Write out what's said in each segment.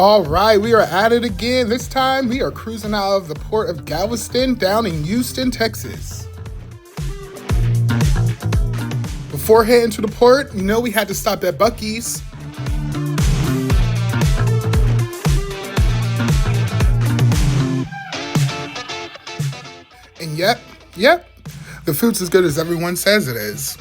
All right, we are at it again. This time we are cruising out of the port of Galveston down in Houston, Texas. Before heading to the port, we had to stop at Buc-ee's. And yep, the food's as good as everyone says it is.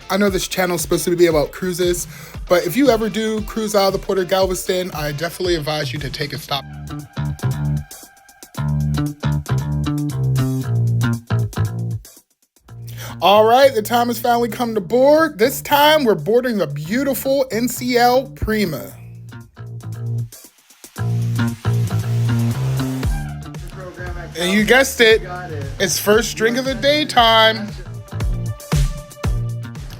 I know this channel is supposed to be about cruises, but if you ever do cruise out of the port of Galveston, I definitely advise you to take a stop. All right, the time has finally come to board. This time we're boarding the beautiful NCL Prima. And you guessed it, it's first drink of the day time.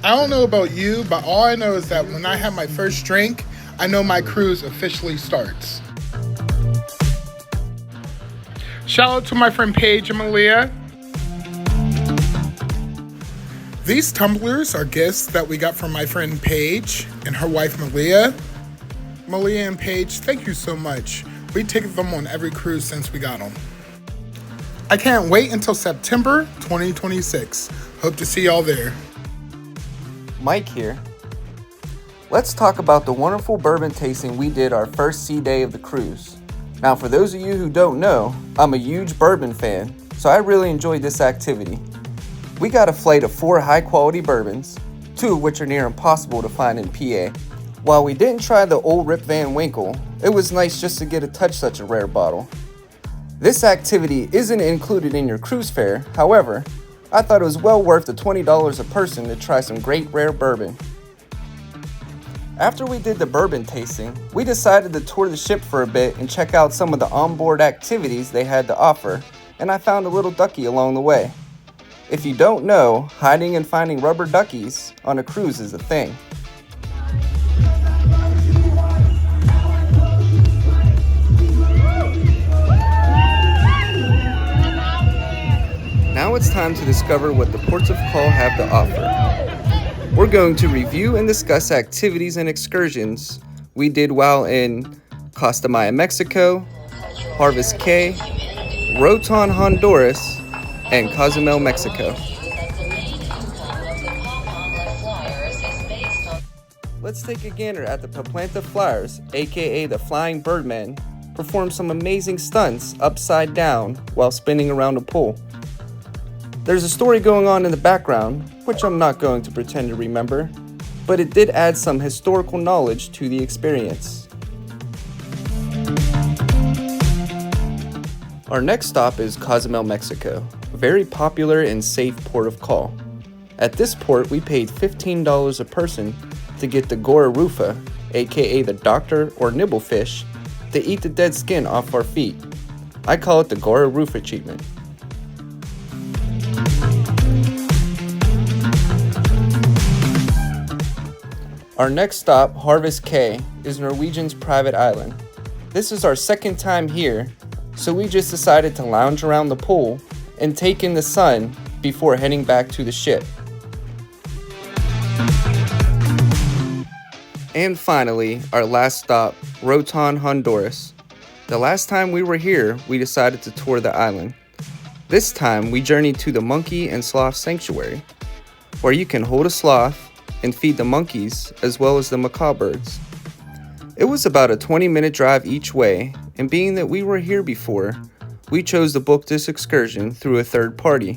I don't know about you, but all I know is that when I have my first drink, I know my cruise officially starts. Shout out to my friend Paige and Malia. These tumblers are gifts that we got from my friend Paige and her wife Malia. Malia and Paige, thank you so much. We take them on every cruise since we got them. I can't wait until September 2026. Hope to see y'all there. Mike here. Let's talk about the wonderful bourbon tasting we did our first sea day of the cruise. Now, for those of you who don't know, I'm a huge bourbon fan, so I really enjoyed this activity. We got a flight of 4 high-quality bourbons, 2 of which are near impossible to find in PA. While we didn't try the old Rip Van Winkle, it was nice just to get to touch such a rare bottle. This activity isn't included in your cruise fare, however, I thought it was well worth the $20 a person to try some great rare bourbon. After we did the bourbon tasting, we decided to tour the ship for a bit and check out some of the onboard activities they had to offer, and I found a little ducky along the way. If you don't know, hiding and finding rubber duckies on a cruise is a thing. Now it's time to discover what the ports of call have to offer. We're going to review and discuss activities and excursions we did while in Costa Maya, Mexico, Harvest Cay, Roatan, Honduras, and Cozumel, Mexico. Let's take a gander at the Paplanta Flyers, aka the Flying Birdmen, perform some amazing stunts upside down while spinning around a pool. There's a story going on in the background, which I'm not going to pretend to remember, but it did add some historical knowledge to the experience. Our next stop is Cozumel, Mexico, a very popular and safe port of call. At this port, we paid $15 a person to get the gora rufa, aka the doctor or nibblefish, to eat the dead skin off our feet. I call it the gora rufa treatment. Our next stop, Harvest Cay, is Norwegian's private island. This is our second time here, so we just decided to lounge around the pool and take in the sun before heading back to the ship. And finally, our last stop, Roatan, Honduras. The last time we were here, we decided to tour the island. This time, we journeyed to the Monkey and Sloth Sanctuary, where you can hold a sloth and feed the monkeys as well as the macaw birds. It was about a 20-minute drive each way, and being that we were here before, we chose to book this excursion through a third party,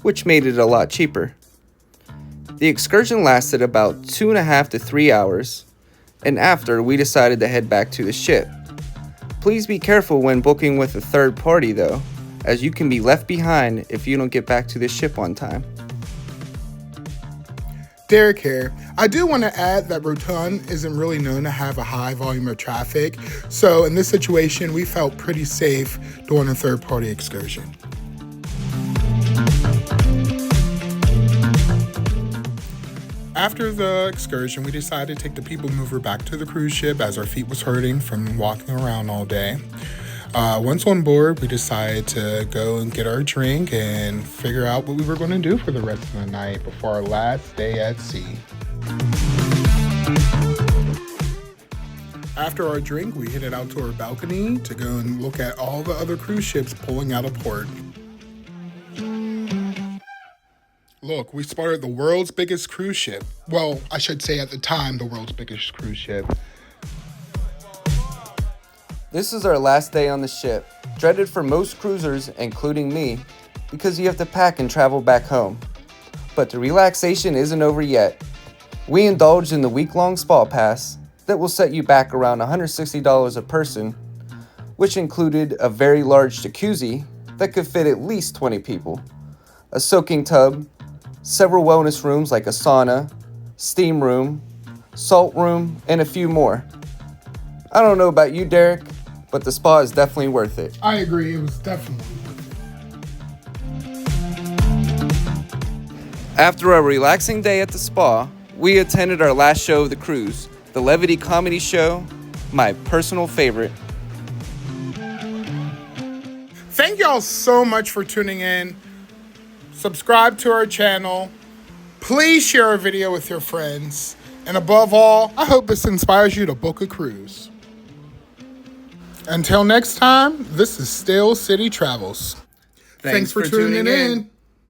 which made it a lot cheaper. The excursion lasted about 2.5 to 3 hours, and after we decided to head back to the ship. Please be careful when booking with a third party though, as you can be left behind if you don't get back to the ship on time. Derek here. I do want to add that Roatan isn't really known to have a high volume of traffic, so in this situation we felt pretty safe doing a third-party excursion. After the excursion, we decided to take the people mover back to the cruise ship as our feet was hurting from walking around all day. Once on board, we decided to go and get our drink and figure out what we were going to do for the rest of the night before our last day at sea. After our drink, we headed out to our balcony to go and look at all the other cruise ships pulling out of port. Look, we spotted the world's biggest cruise ship. Well, I should say at the time, the world's biggest cruise ship. This is our last day on the ship, dreaded for most cruisers, including me, because you have to pack and travel back home. But the relaxation isn't over yet. We indulged in the week-long spa pass that will set you back around $160 a person, which included a very large jacuzzi that could fit at least 20 people, a soaking tub, several wellness rooms like a sauna, steam room, salt room, and a few more. I don't know about you, Derek, but the spa is definitely worth it. I agree, it was definitely worth it. After a relaxing day at the spa, we attended our last show of the cruise, the Levity Comedy Show, my personal favorite. Thank y'all so much for tuning in. Subscribe to our channel. Please share our video with your friends. And above all, I hope this inspires you to book a cruise. Until next time, this is Still City Travels. Thanks for tuning in.